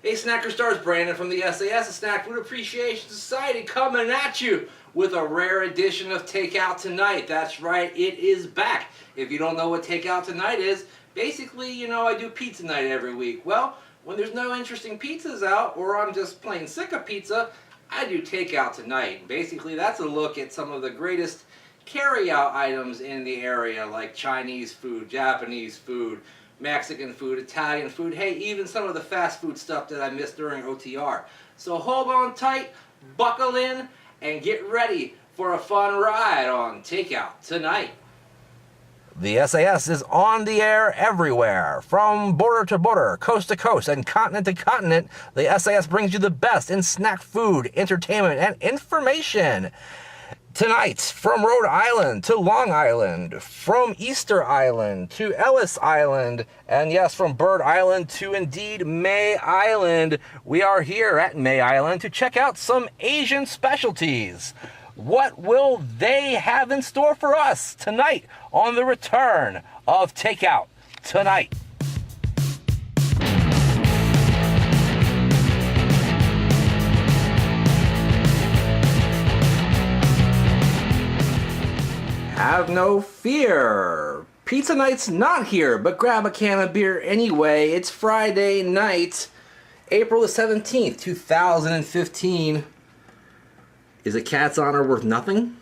Hey Snacker Stars, Brandon from the sAs, the Snack Food Appreciation Society, coming at you with a rare edition of TakeOut Tonight. That's right, it is back. If you don't know what TakeOut Tonight is, basically, you know, I do pizza night every week. Well, when there's no interesting pizzas out, or I'm just plain sick of pizza, I do TakeOut Tonight. Basically, that's a look at some of the greatest carry-out items in the area, like Chinese food, Japanese food, Mexican food, Italian food, hey, even some of the fast food stuff that I missed during OTR. So hold on tight, buckle in, and get ready for a fun ride on TakeOut Tonight. The sAs is on the air everywhere. From border to border, coast to coast, and continent to continent, the sAs brings you the best in snack food, entertainment, and information. Tonight, from Rhode Island to Long Island, from Easter Island to Ellis Island, and yes, from Bird Island to indeed May Island, we are here at May Island to check out some Asian specialties. What will they have in store for us tonight on the return of TakeOut Tonight? Have no fear. Pizza Night's not here, but grab a can of beer anyway. It's Friday night, April the 17th, 2015. Is a cat's honor worth nothing?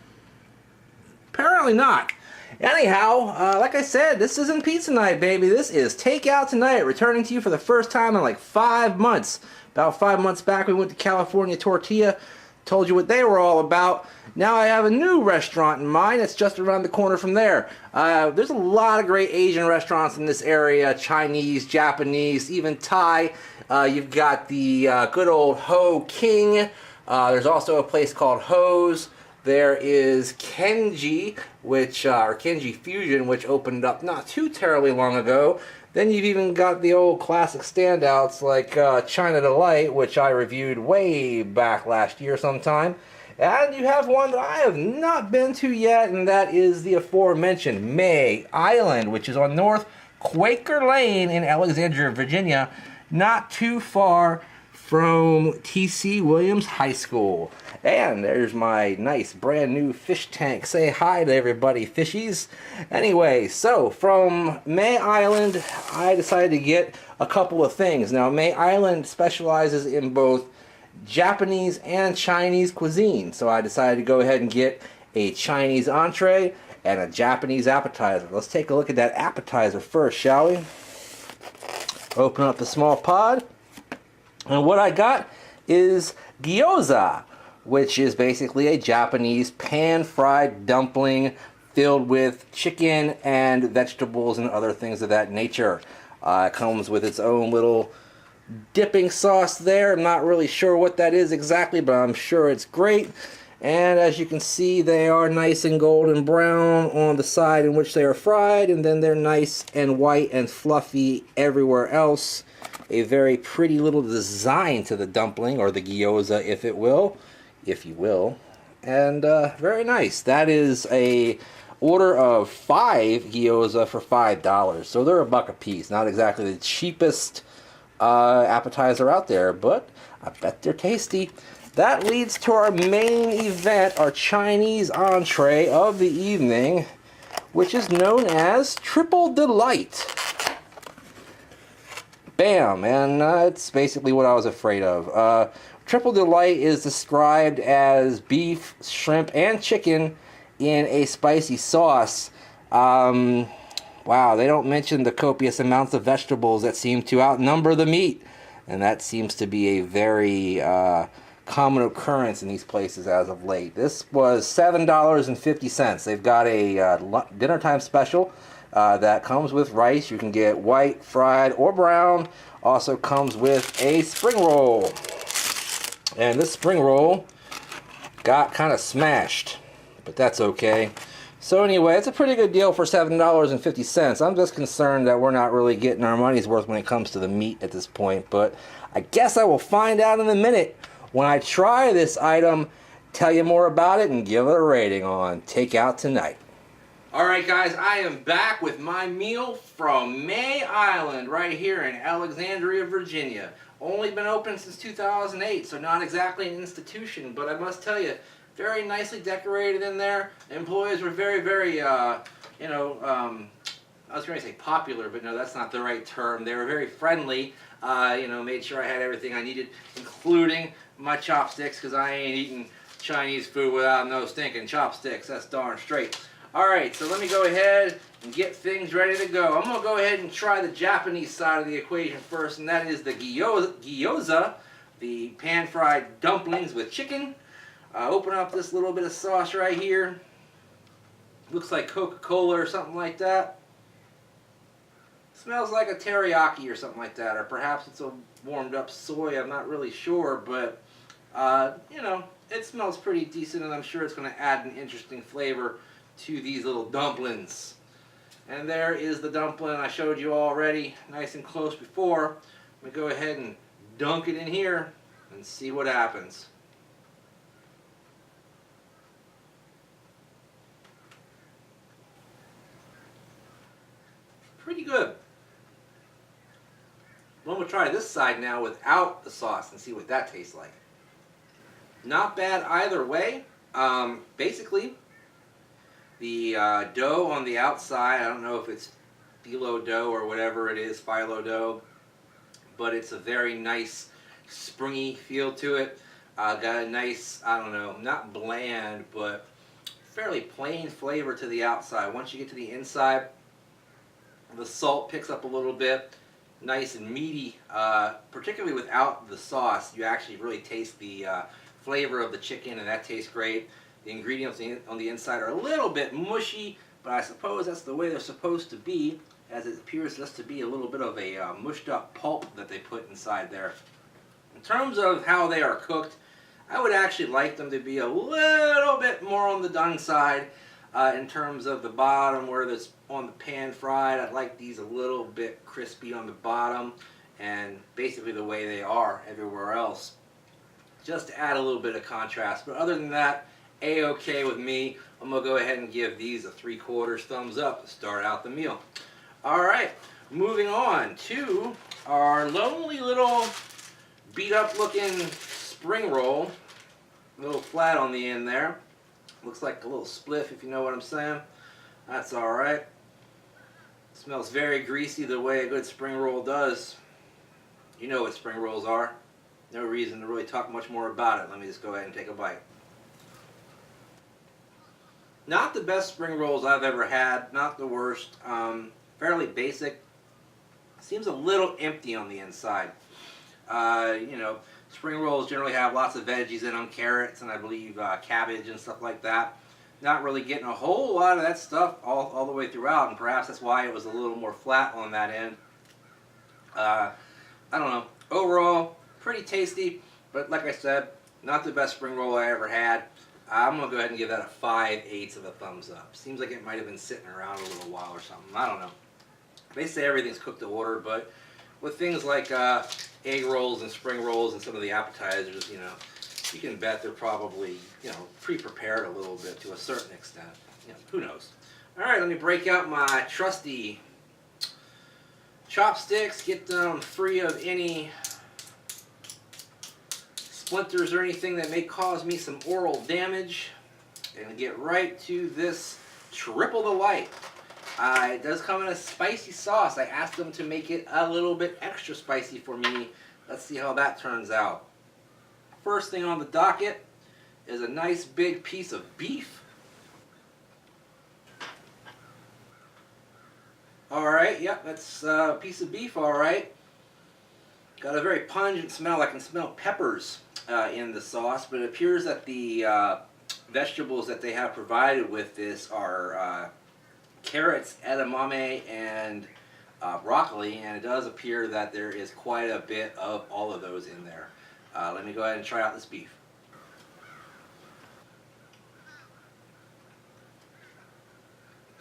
Apparently not. Anyhow, like I said, this isn't Pizza Night, baby. This is TakeOut Tonight, returning to you for the first time in like 5 months. About 5 months back, we went to California Tortilla, told you what they were all about. Now I have a new restaurant in mind. It's just around the corner from there. There's a lot of great Asian restaurants in this area. Chinese, Japanese, even Thai. You've got the good old Ho King. There's also a place called Ho's. There is Kenji, or Kenji Fusion, which opened up not too terribly long ago. Then you've even got the old classic standouts like China Delight, which I reviewed way back last year sometime. And you have one that I have not been to yet, and that is the aforementioned May Island, which is on North Quaker Lane in Alexandria, Virginia, not too far from T.C. Williams High School. And there's my nice brand new fish tank. Say hi to everybody, fishies. Anyway, so from May Island, I decided to get a couple of things. Now, May Island specializes in both Japanese and Chinese cuisine. So I decided to go ahead and get a Chinese entree and a Japanese appetizer. Let's take a look at that appetizer first, shall we? Open up the small pod. And what I got is gyoza, which is basically a Japanese pan-fried dumpling filled with chicken and vegetables and other things of that nature. It comes with its own little dipping sauce there. I'm not really sure what that is exactly, but I'm sure it's great. And as you can see, they are nice and golden brown on the side in which they are fried, and then they're nice and white and fluffy everywhere else. A very pretty little design to the dumpling, or the gyoza, if you will. And very nice. That is a order of 5 gyoza for $5. So they're $1 a piece. Not exactly the cheapest appetizer out there, but I bet they're tasty. That leads to our main event, our Chinese entree of the evening, which is known as Triple Delight. Bam, and it's basically what I was afraid of. Triple Delight is described as beef, shrimp, and chicken in a spicy sauce. Wow, they don't mention the copious amounts of vegetables that seem to outnumber the meat. And that seems to be a very common occurrence in these places as of late. This was $7.50. They've got a dinner time special that comes with rice. You can get white, fried, or brown. Also comes with a spring roll. And this spring roll got kind of smashed, but that's okay. So anyway, it's a pretty good deal for $7.50. I'm just concerned that we're not really getting our money's worth when it comes to the meat at this point, but I guess I will find out in a minute when I try this item, tell you more about it, and give it a rating on TakeOut Tonight. Alright guys, I am back with my meal from May Island right here in Alexandria, Virginia. Only been open since 2008, so not exactly an institution, but I must tell you, very nicely decorated in there. Employees were very, I was going to say popular, but no, that's not the right term. They were very friendly, made sure I had everything I needed, including my chopsticks, because I ain't eating Chinese food without no stinking chopsticks, that's darn straight. Alright, so let me go ahead and get things ready to go. I'm going to go ahead and try the Japanese side of the equation first, and that is the gyoza, the pan-fried dumplings with chicken. Open up this little bit of sauce right here. Looks like Coca-Cola or something like that. Smells like a teriyaki or something like that, or perhaps it's a warmed up soy, I'm not really sure, but it smells pretty decent, and I'm sure it's going to add an interesting flavor to these little dumplings. And there is the dumpling I showed you already, nice and close before. I'm going to go ahead and dunk it in here and see what happens. Pretty good. Well, we'll try this side now without the sauce and see what that tastes like. Not bad either way. Basically, the dough on the outside, I don't know if it's phyllo dough or whatever it is, phyllo dough, but it's a very nice springy feel to it. Got a nice, I don't know, not bland, but fairly plain flavor to the outside. Once you get to the inside, the salt picks up a little bit, nice and meaty, particularly without the sauce. You actually really taste the flavor of the chicken, and that tastes great. The ingredients on the inside are a little bit mushy, but I suppose that's the way they're supposed to be, as it appears just to be a little bit of a mushed up pulp that they put inside there. In terms of how they are cooked, I would actually like them to be a little bit more on the done side. In terms of the bottom, where it's on the pan fried, I'd like these a little bit crispy on the bottom, and basically the way they are everywhere else, just to add a little bit of contrast. But other than that, A-okay with me. I'm going to go ahead and give these a 3/4 thumbs up to start out the meal. Alright, moving on to our lonely little beat up looking spring roll. A little flat on the end there. Looks like a little spliff, if you know what I'm saying. That's alright. Smells very greasy the way a good spring roll does. You know what spring rolls are. No reason to really talk much more about it. Let me just go ahead and take a bite. Not the best spring rolls I've ever had. Not the worst. Fairly basic. Seems a little empty on the inside. Spring rolls generally have lots of veggies in them, carrots and I believe cabbage and stuff like that. Not really getting a whole lot of that stuff all the way throughout, and perhaps that's why it was a little more flat on that end. I don't know. Overall, pretty tasty, but like I said, not the best spring roll I ever had. I'm going to go ahead and give that a 5/8 of a thumbs up. Seems like it might have been sitting around a little while or something. I don't know. They say everything's cooked to order, but with things like egg rolls and spring rolls and some of the appetizers, you can bet they're probably, pre-prepared a little bit to a certain extent. Who knows? All right, let me break out my trusty chopsticks, get them free of any splinters or anything that may cause me some oral damage, and get right to this triple delight. It does come in a spicy sauce. I asked them to make it a little bit extra spicy for me. Let's see how that turns out. First thing on the docket is a nice big piece of beef. Alright, yep, that's a piece of beef, alright. Got a very pungent smell. I can smell peppers in the sauce, but it appears that the vegetables that they have provided with this are carrots, edamame, and broccoli, and it does appear that there is quite a bit of all of those in there. Let me go ahead and try out this beef.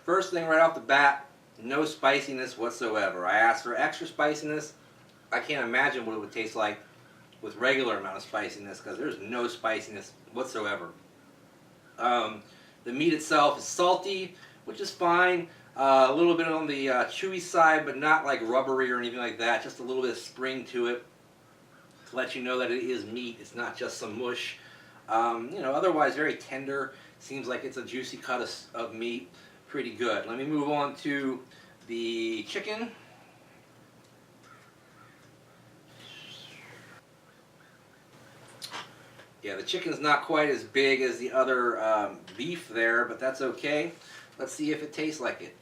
First thing right off the bat, no spiciness whatsoever. I asked for extra spiciness. I can't imagine what it would taste like with regular amount of spiciness, because there's no spiciness whatsoever. The meat itself is salty, which is fine. A little bit on the chewy side, but not like rubbery or anything like that. Just a little bit of spring to it to let you know that it is meat. It's not just some mush. You know, otherwise very tender. Seems like it's a juicy cut of meat. Pretty good. Let me move on to the chicken. Yeah, the chicken's not quite as big as the other beef there, but that's okay. Let's see if it tastes like it.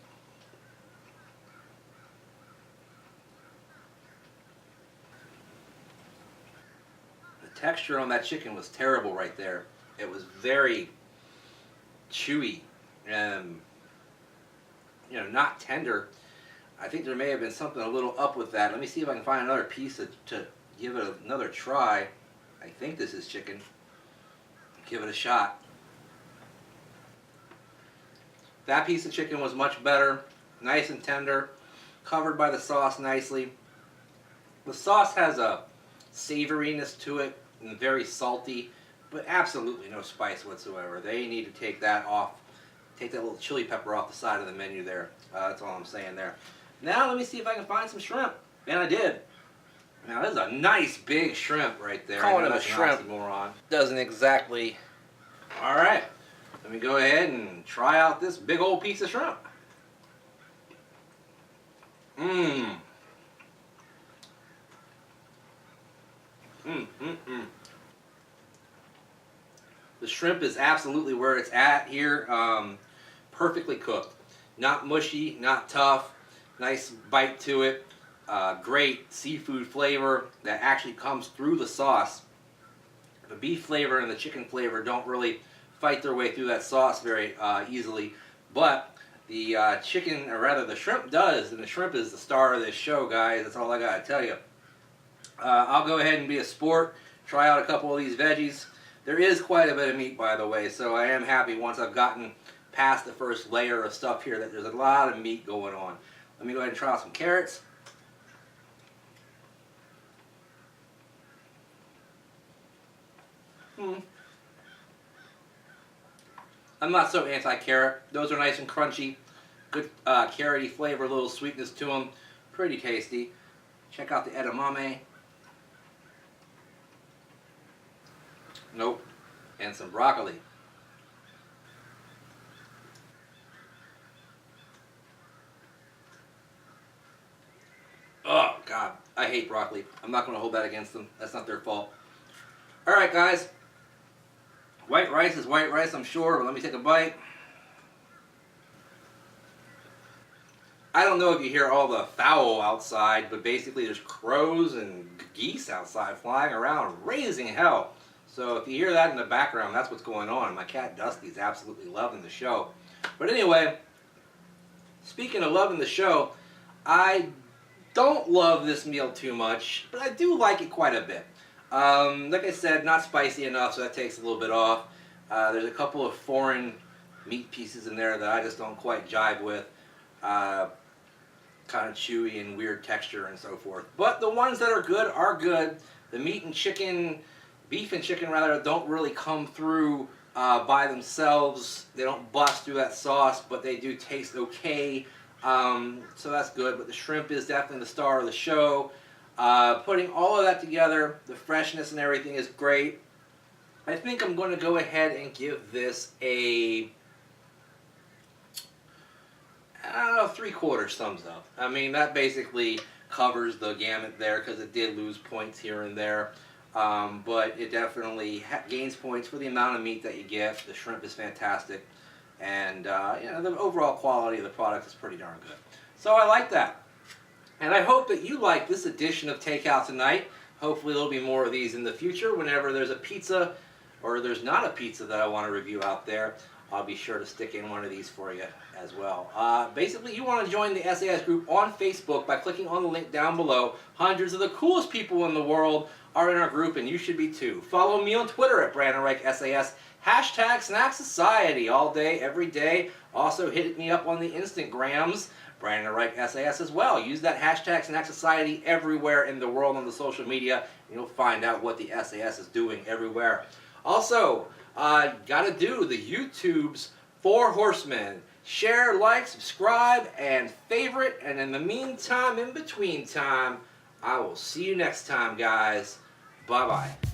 The texture on that chicken was terrible right there. It was very chewy and, you know, not tender. I think there may have been something a little up with that. Let me see if I can find another piece to give it another try. I think this is chicken. Give it a shot. That piece of chicken was much better. Nice and tender. Covered by the sauce nicely. The sauce has a savoriness to it and very salty, but absolutely no spice whatsoever. They need to take that off. Take that little chili pepper off the side of the menu there. That's all I'm saying there. Now let me see if I can find some shrimp. And I did. Now this is a nice big shrimp right there. Calling it a shrimp doesn't exactly. All right, let me go ahead and try out this big old piece of shrimp. Mmm. The shrimp is absolutely where it's at here. Perfectly cooked. Not mushy, not tough. Nice bite to it. Great seafood flavor that actually comes through the sauce. The beef flavor and the chicken flavor don't really fight their way through that sauce very easily, but the chicken, or rather the shrimp does, and the shrimp is the star of this show, guys. That's all I gotta tell you. I'll go ahead and be a sport, try out a couple of these veggies. There is quite a bit of meat, by the way, so I am happy once I've gotten past the first layer of stuff here that there's a lot of meat going on. Let me go ahead and try out some carrots. I'm not so anti-carrot. Those are nice and crunchy. Good carroty flavor, a little sweetness to them. Pretty tasty. Check out the edamame. Nope. And some broccoli. Oh, God. I hate broccoli. I'm not going to hold that against them. That's not their fault. Alright, guys. White rice is white rice, I'm sure, but let me take a bite. I don't know if you hear all the fowl outside, but basically there's crows and geese outside flying around, raising hell. So if you hear that in the background, that's what's going on. My cat Dusty's absolutely loving the show. But anyway, speaking of loving the show, I don't love this meal too much, but I do like it quite a bit. Like I said, not spicy enough, so that takes a little bit off. There's a couple of foreign meat pieces in there that I just don't quite jive with. Kind of chewy and weird texture and so forth. But the ones that are good are good. The meat and chicken, beef and chicken rather, don't really come through by themselves. They don't bust through that sauce, but they do taste okay. So that's good. But the shrimp is definitely the star of the show. Putting all of that together, the freshness and everything is great. I think I'm going to go ahead and give this a 3/4 thumbs up. I mean, that basically covers the gamut there because it did lose points here and there. But it definitely gains points for the amount of meat that you get. The shrimp is fantastic. And you know, the overall quality of the product is pretty darn good. So I like that. And I hope that you like this edition of Takeout Tonight. Hopefully there'll be more of these in the future. Whenever there's a pizza, or there's not a pizza that I want to review out there, I'll be sure to stick in one of these for you as well. Basically, you want to join the sAs group on Facebook by clicking on the link down below. Hundreds of the coolest people in the world are in our group, and you should be too. Follow me on Twitter at @BrandonReichSAS. Hashtag Snack Society all day, every day. Also hit me up on the Instagrams, Brandon Reich SAS as well. Use that hashtag Snack Society everywhere in the world on the social media, and you'll find out what the SAS is doing everywhere. Also, gotta do the YouTube's Four Horsemen. Share, like, subscribe, and favorite. And in the meantime, in between time, I will see you next time, guys. Bye-bye.